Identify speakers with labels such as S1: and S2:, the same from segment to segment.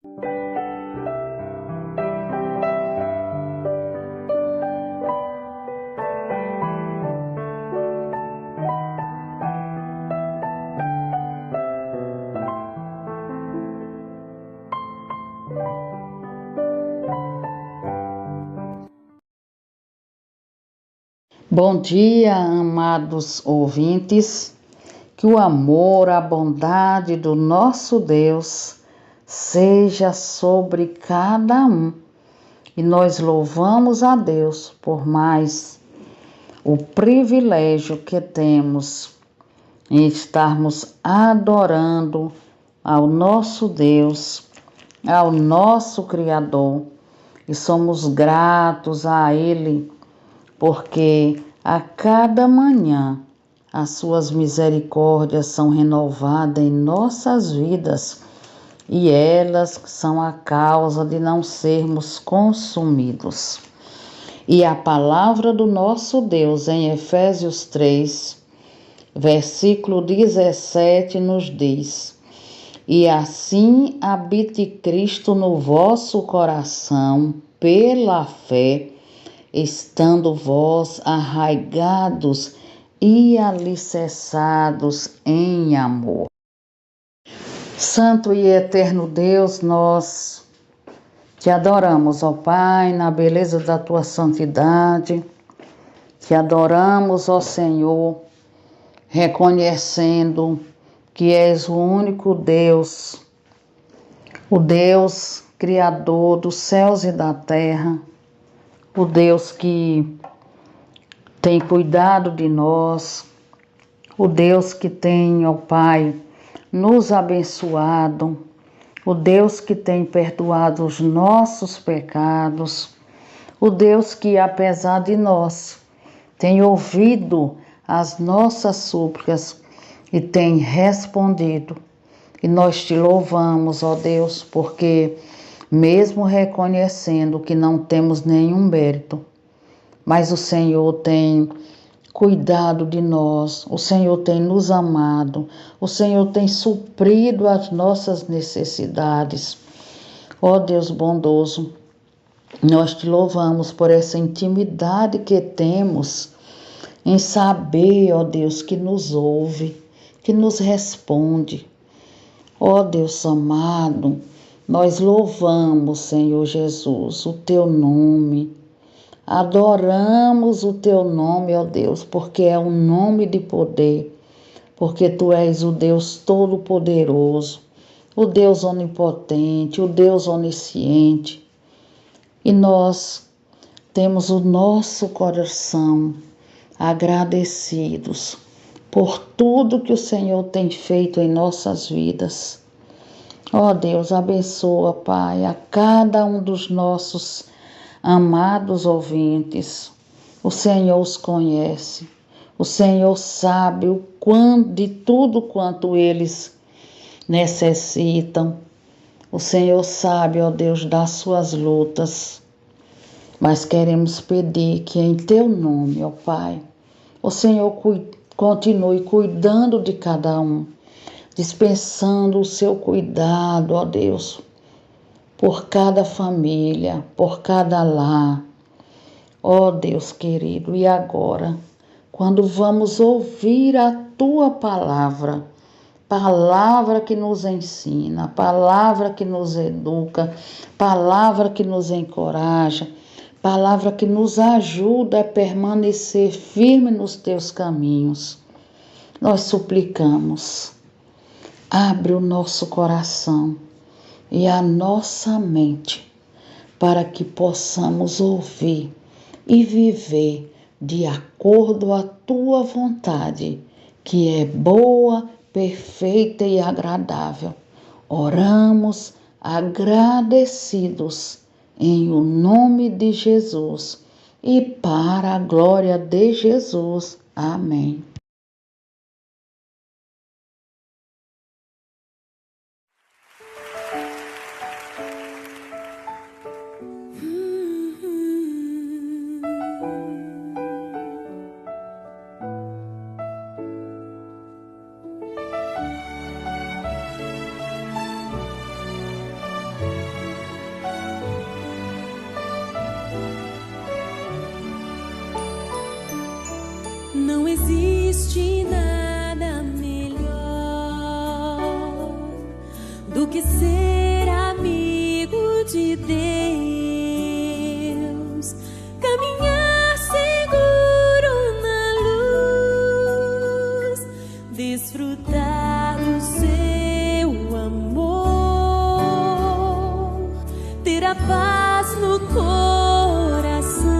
S1: Bom dia, amados ouvintes, que o amor, a bondade do nosso Deus seja sobre cada um. E nós louvamos a Deus por mais o privilégio que temos em estarmos adorando ao nosso Deus, ao nosso Criador. E somos gratos a Ele, porque a cada manhã as suas misericórdias são renovadas em nossas vidas e elas são a causa de não sermos consumidos. E a palavra do nosso Deus em Efésios 3, versículo 17 nos diz: E assim habite Cristo no vosso coração pela fé, estando vós arraigados e alicerçados em amor. Santo e eterno Deus, nós te adoramos, ó Pai, na beleza da tua santidade. Te adoramos, ó Senhor, reconhecendo que és o único Deus, o Deus criador dos céus e da terra, o Deus que tem cuidado de nós, o Deus que tem, ó Pai, nos abençoado, o Deus que tem perdoado os nossos pecados, o Deus que, apesar de nós, tem ouvido as nossas súplicas e tem respondido. E nós te louvamos, ó Deus, porque mesmo reconhecendo que não temos nenhum mérito, mas o Senhor tem cuidado de nós, o Senhor tem nos amado, o Senhor tem suprido as nossas necessidades. Ó Deus bondoso, nós te louvamos por essa intimidade que temos em saber, ó Deus, que nos ouve, que nos responde. Ó Deus amado, nós louvamos, Senhor Jesus, o teu nome. Adoramos o teu nome, ó Deus, porque é um nome de poder, porque tu és o Deus todo-poderoso, o Deus onipotente, o Deus onisciente. E nós temos o nosso coração agradecidos por tudo que o Senhor tem feito em nossas vidas. Ó Deus, abençoa, Pai, a cada um dos nossos amados ouvintes. O Senhor os conhece, o Senhor sabe o quanto, de tudo quanto eles necessitam. O Senhor sabe, ó Deus, das suas lutas. Mas queremos pedir que em teu nome, ó Pai, o Senhor continue cuidando de cada um, dispensando o seu cuidado, ó Deus, por cada família, por cada lar. Ó Deus querido, e agora, quando vamos ouvir a tua palavra, palavra que nos ensina, palavra que nos educa, palavra que nos encoraja, palavra que nos ajuda a permanecer firme nos teus caminhos, nós suplicamos, abre o nosso coração e a nossa mente para que possamos ouvir e viver de acordo à tua vontade, que é boa, perfeita e agradável. Oramos agradecidos em o nome de Jesus e para a glória de Jesus. Amém.
S2: ser amigo de Deus, caminhar seguro na luz, desfrutar do seu amor, ter a paz no coração,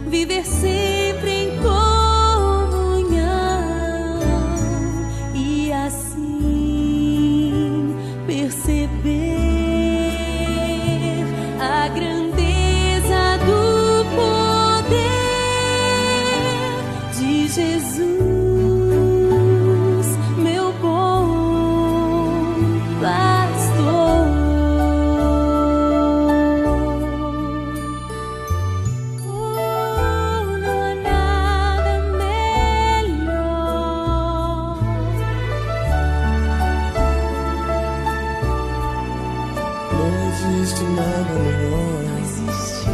S2: viver sempre em comunhão e assim perceber a grandeza do poder de Jesus, meu bom pastor. Oh, não há nada melhor.
S3: Não existe nada melhor.
S2: Não existe.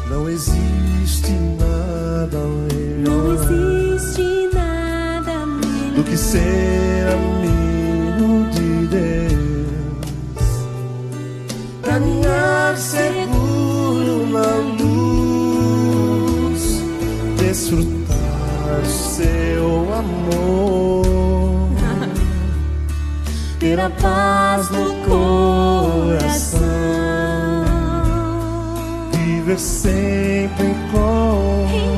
S3: Não existe nada
S2: Não
S3: melhor
S2: existe nada melhor
S3: do que ser amigo de Deus, caminhar seguro na luz, desfrutar seu amor, ter a paz no coração, viver sempre em comunhão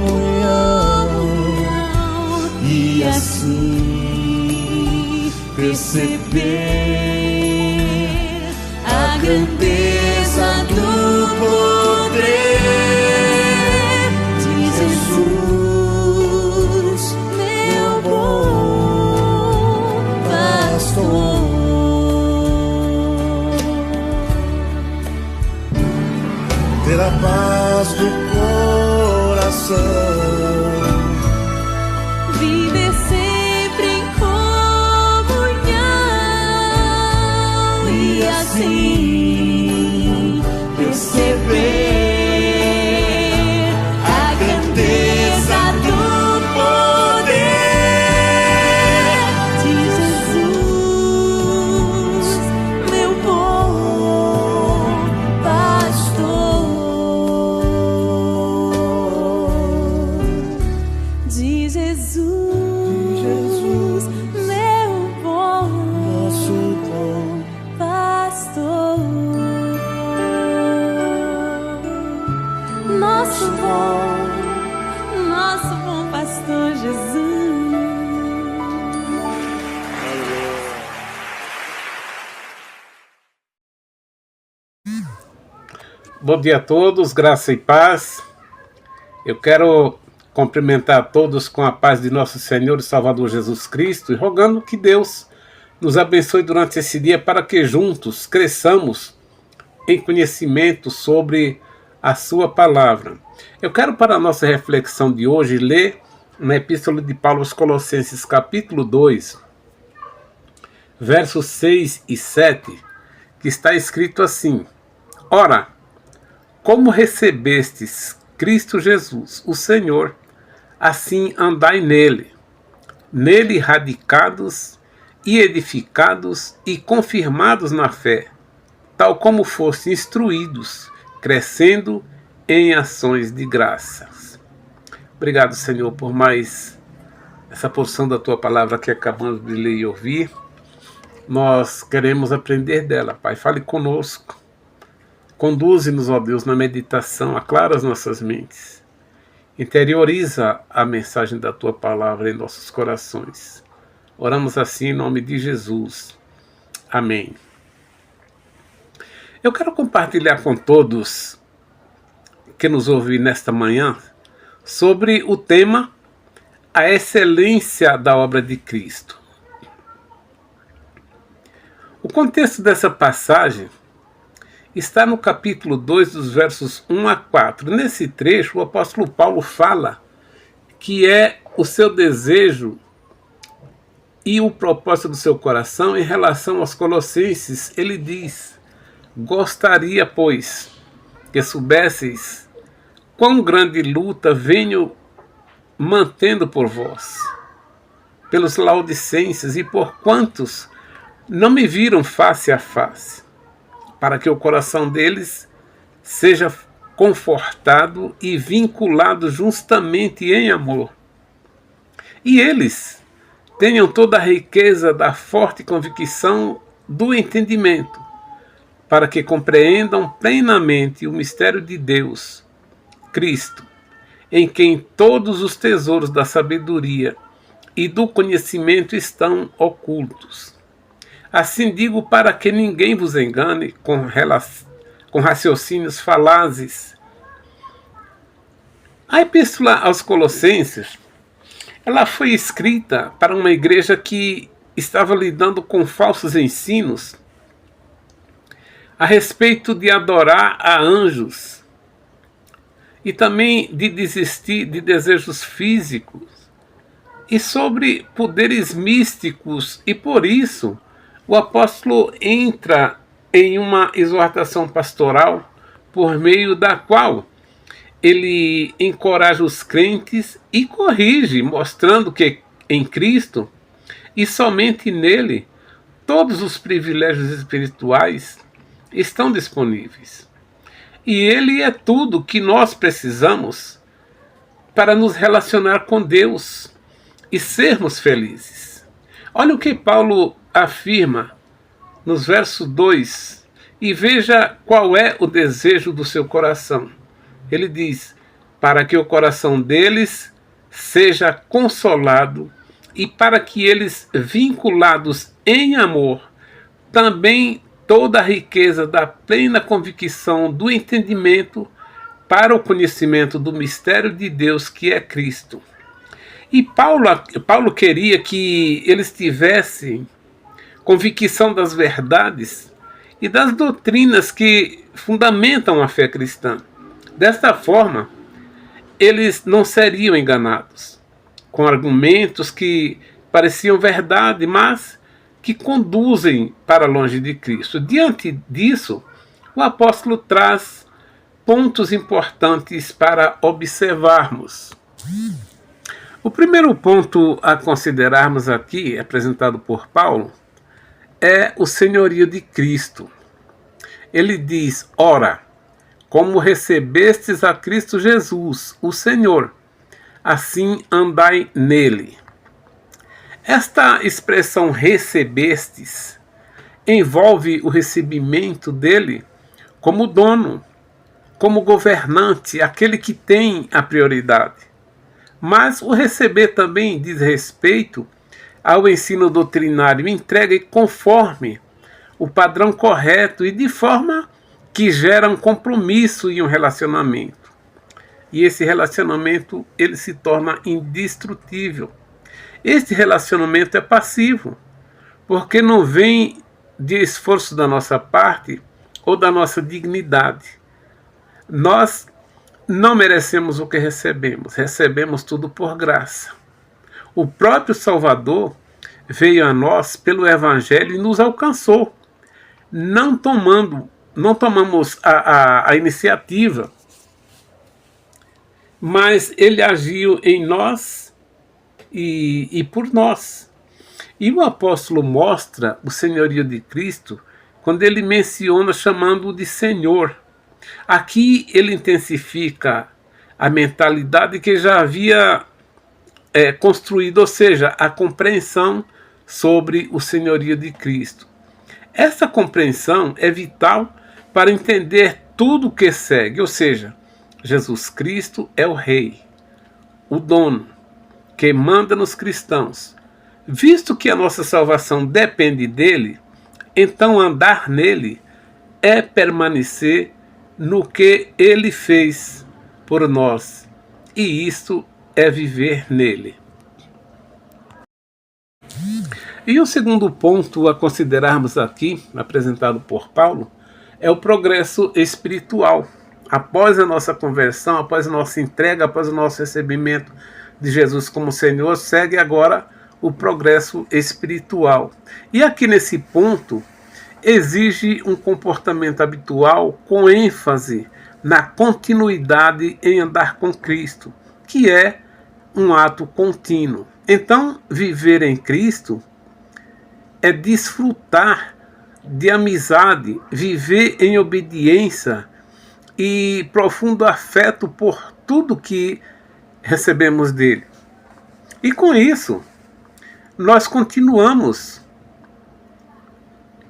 S3: e assim perceber a grandeza do poder de Jesus, meu bom pastor. Ter a paz do coração,
S2: viver sempre em comunhão e assim perceber a grandeza do poder de Jesus, meu bom pastor. De Jesus, meu bom
S3: nosso bom
S2: pastor, nosso bom pastor Jesus.
S4: Bom dia a todos, graça e paz. Eu quero cumprimentar a todos com a paz de nosso Senhor e Salvador Jesus Cristo e rogando que Deus nos abençoe durante esse dia para que juntos cresçamos em conhecimento sobre a sua palavra. Eu quero, para a nossa reflexão de hoje, ler na Epístola de Paulo aos Colossenses, capítulo 2, versos 6 e 7, que está escrito assim: Ora, como recebestes Cristo Jesus, o Senhor, assim andai nele, radicados e edificados e confirmados na fé, tal como foste instruídos, crescendo em ações de graças. Obrigado, Senhor, por mais essa porção da Tua palavra que acabamos de ler e ouvir. Nós queremos aprender dela, Pai. Fale conosco. Conduze-nos, ó Deus, na meditação, aclara as nossas mentes. Interioriza a mensagem da Tua palavra em nossos corações. Oramos assim em nome de Jesus. Amém. Eu quero compartilhar com todos que nos ouvem nesta manhã sobre o tema A Excelência da Obra de Cristo. O contexto dessa passagem está no capítulo 2, dos versos 1 a 4. Nesse trecho, o apóstolo Paulo fala que é o seu desejo e o propósito do seu coração em relação aos colossenses. Ele diz: gostaria, pois, que soubesseis quão grande luta venho mantendo por vós, pelos laodicenses e por quantos não me viram face a face, para que o coração deles seja confortado e vinculado justamente em amor. E eles tenham toda a riqueza da forte convicção do entendimento, para que compreendam plenamente o mistério de Deus, Cristo, em quem todos os tesouros da sabedoria e do conhecimento estão ocultos. Assim digo para que ninguém vos engane com raciocínios falazes. A Epístola aos Colossenses, ela foi escrita para uma igreja que estava lidando com falsos ensinos a respeito de adorar a anjos e também de desistir de desejos físicos e sobre poderes místicos, e por isso o apóstolo entra em uma exortação pastoral por meio da qual ele encoraja os crentes e corrige, mostrando que em Cristo e somente nele todos os privilégios espirituais estão disponíveis. E ele é tudo que nós precisamos para nos relacionar com Deus e sermos felizes. Olha o que Paulo afirma nos versos 2 e veja qual é o desejo do seu coração. Ele diz: para que o coração deles seja consolado e para que eles, vinculados em amor, também toda a riqueza da plena convicção do entendimento para o conhecimento do mistério de Deus que é Cristo. E Paulo queria que eles tivessem convicção das verdades e das doutrinas que fundamentam a fé cristã. Desta forma, eles não seriam enganados com argumentos que pareciam verdade, mas que conduzem para longe de Cristo. Diante disso, o apóstolo traz pontos importantes para observarmos. O primeiro ponto a considerarmos aqui, apresentado por Paulo, é o senhorio de Cristo. Ele diz: ora, como recebestes a Cristo Jesus, o Senhor, assim andai nele. Esta expressão recebestes envolve o recebimento dele como dono, como governante, aquele que tem a prioridade. Mas o receber também diz respeito ao ensino doutrinário entregue conforme o padrão correto e de forma que gera um compromisso e um relacionamento. E esse relacionamento ele se torna indestrutível. Este relacionamento é passivo, porque não vem de esforço da nossa parte ou da nossa dignidade. Nós não merecemos o que recebemos, recebemos tudo por graça. O próprio Salvador veio a nós pelo Evangelho e nos alcançou. Não tomamos a iniciativa, mas ele agiu em nós e por nós. E o apóstolo mostra o senhorio de Cristo quando ele menciona chamando-o de Senhor. Aqui ele intensifica a mentalidade que já havia construído, ou seja, a compreensão sobre o senhorio de Cristo. Essa compreensão é vital para entender tudo o que segue, ou seja, Jesus Cristo é o Rei, o dono, que manda nos cristãos. Visto que a nossa salvação depende dele, então andar nele é permanecer no que ele fez por nós, e isto é viver nele. E o segundo ponto a considerarmos aqui, apresentado por Paulo, é o progresso espiritual. Após a nossa conversão, após a nossa entrega, após o nosso recebimento de Jesus como Senhor, segue agora o progresso espiritual. E aqui nesse ponto, exige um comportamento habitual com ênfase na continuidade em andar com Cristo, que é um ato contínuo. Então, viver em Cristo é desfrutar de amizade, viver em obediência e profundo afeto por tudo que recebemos dele. E com isso, nós continuamos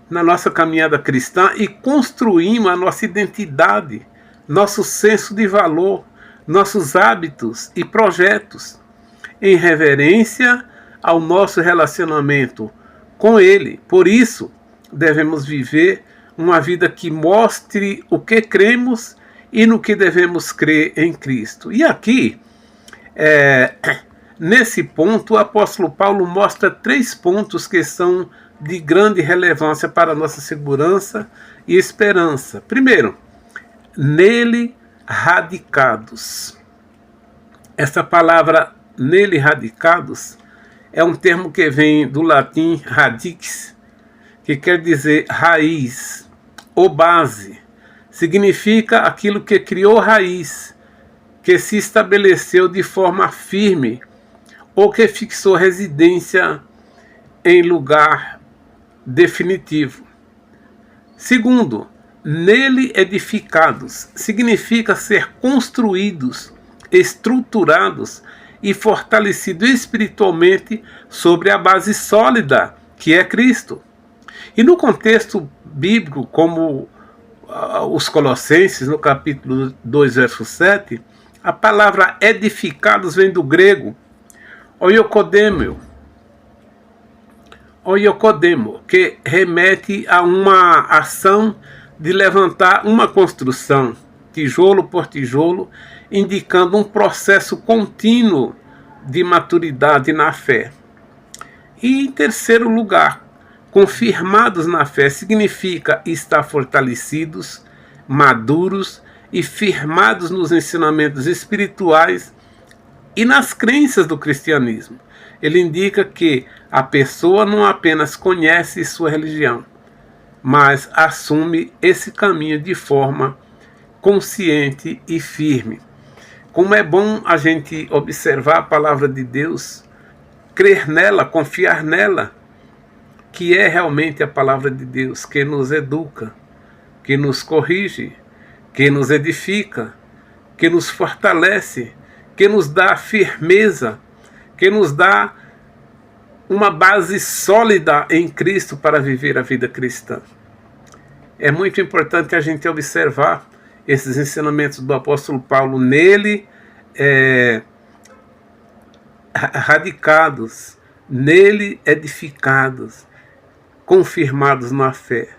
S4: na nossa caminhada cristã e construímos a nossa identidade, nosso senso de valor, nossos hábitos e projetos, em reverência ao nosso relacionamento com Ele. Por isso, devemos viver uma vida que mostre o que cremos e no que devemos crer em Cristo. E aqui, nesse ponto, o apóstolo Paulo mostra 3 pontos que são de grande relevância para a nossa segurança e esperança. Primeiro, nele radicados. Essa palavra nele radicados é um termo que vem do latim radix, que quer dizer raiz ou base. Significa aquilo que criou raiz, que se estabeleceu de forma firme ou que fixou residência em lugar definitivo. Segundo, nele edificados, significa ser construídos, estruturados e fortalecidos espiritualmente sobre a base sólida, que é Cristo. E no contexto bíblico, como os Colossenses, no capítulo 2, verso 7, a palavra edificados vem do grego oiocodemo, que remete a uma ação de levantar uma construção, tijolo por tijolo, indicando um processo contínuo de maturidade na fé. E em terceiro lugar, confirmados na fé significa estar fortalecidos, maduros e firmados nos ensinamentos espirituais e nas crenças do cristianismo. Ele indica que a pessoa não apenas conhece sua religião, mas assume esse caminho de forma consciente e firme. Como é bom a gente observar a palavra de Deus, crer nela, confiar nela, que é realmente a palavra de Deus, que nos educa, que nos corrige, que nos edifica, que nos fortalece, que nos dá firmeza, que nos dá uma base sólida em Cristo para viver a vida cristã. É muito importante a gente observar esses ensinamentos do apóstolo Paulo nele, radicados, nele edificados, confirmados na fé.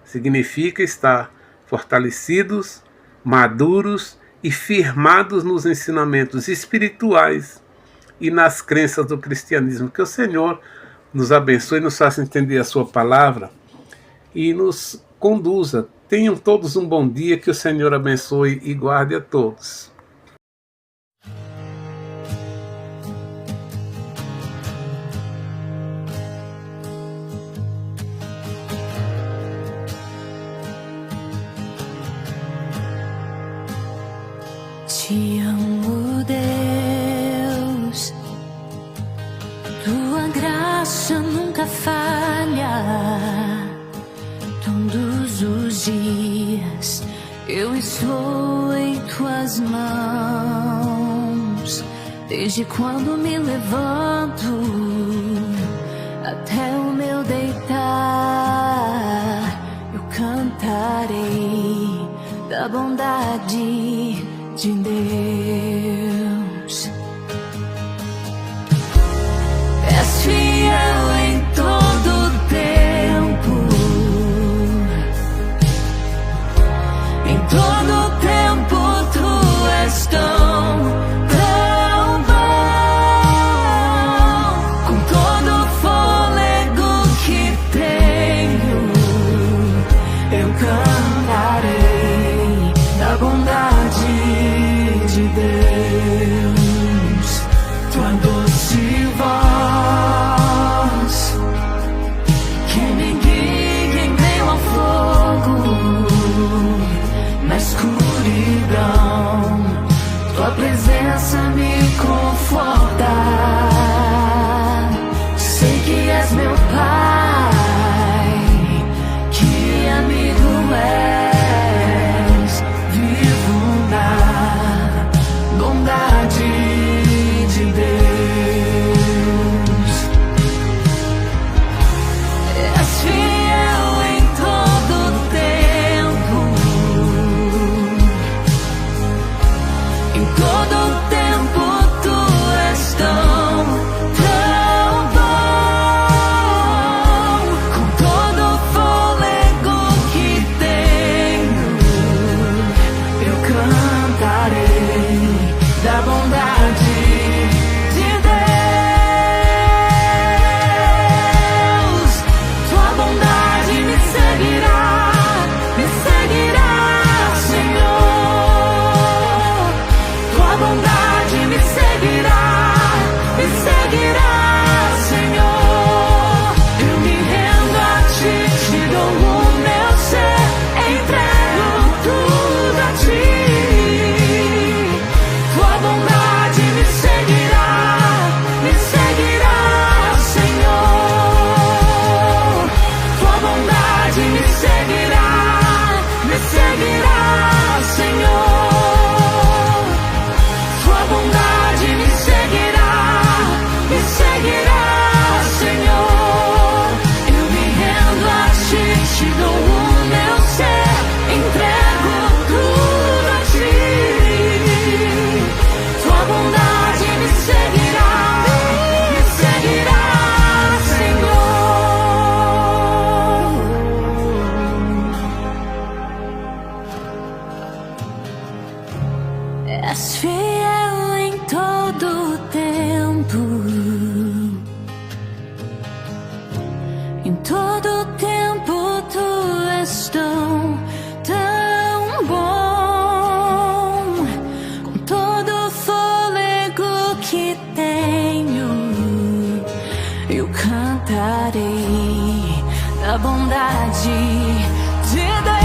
S4: Significa estar fortalecidos, maduros e firmados nos ensinamentos espirituais e nas crenças do cristianismo. Que o Senhor nos abençoe, nos faça entender a sua palavra e nos conduza. Tenham todos um bom dia, que o Senhor abençoe e guarde a todos.
S3: Te amo, Deus, tua graça nunca falha. Todos os dias eu estou em tuas mãos, desde quando me levanto até o meu deitar. Eu cantarei da bondade de Deus. És fiel em todo tempo, em todo tempo tu és tão bom. Com todo o fôlego que tenho, eu cantarei da bondade de Deus.
S2: Em todo tempo tu és tão, tão bom. Com todo o fôlego que tenho, eu cantarei da bondade de Deus.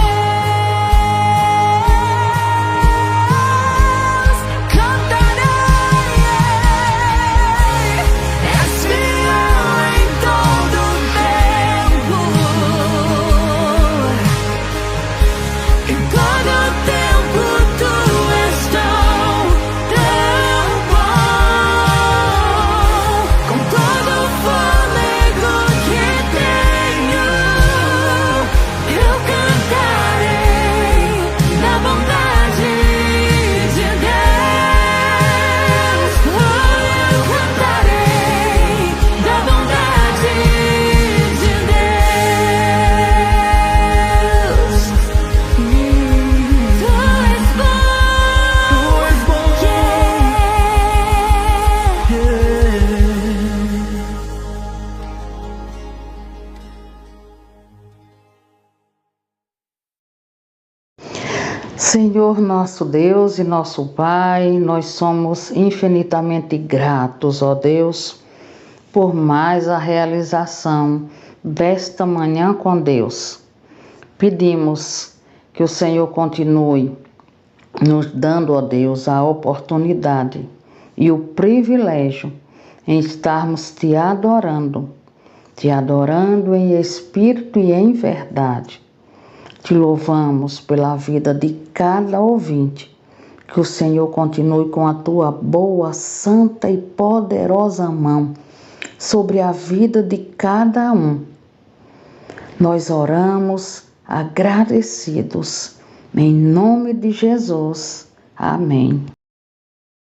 S1: Senhor nosso Deus e nosso Pai, nós somos infinitamente gratos, ó Deus, por mais a realização desta manhã com Deus. Pedimos que o Senhor continue nos dando, ó Deus, a oportunidade e o privilégio em estarmos te adorando em espírito e em verdade. Te louvamos pela vida de cada ouvinte. Que o Senhor continue com a tua boa, santa e poderosa mão sobre a vida de cada um. Nós oramos agradecidos. Em nome de Jesus. Amém.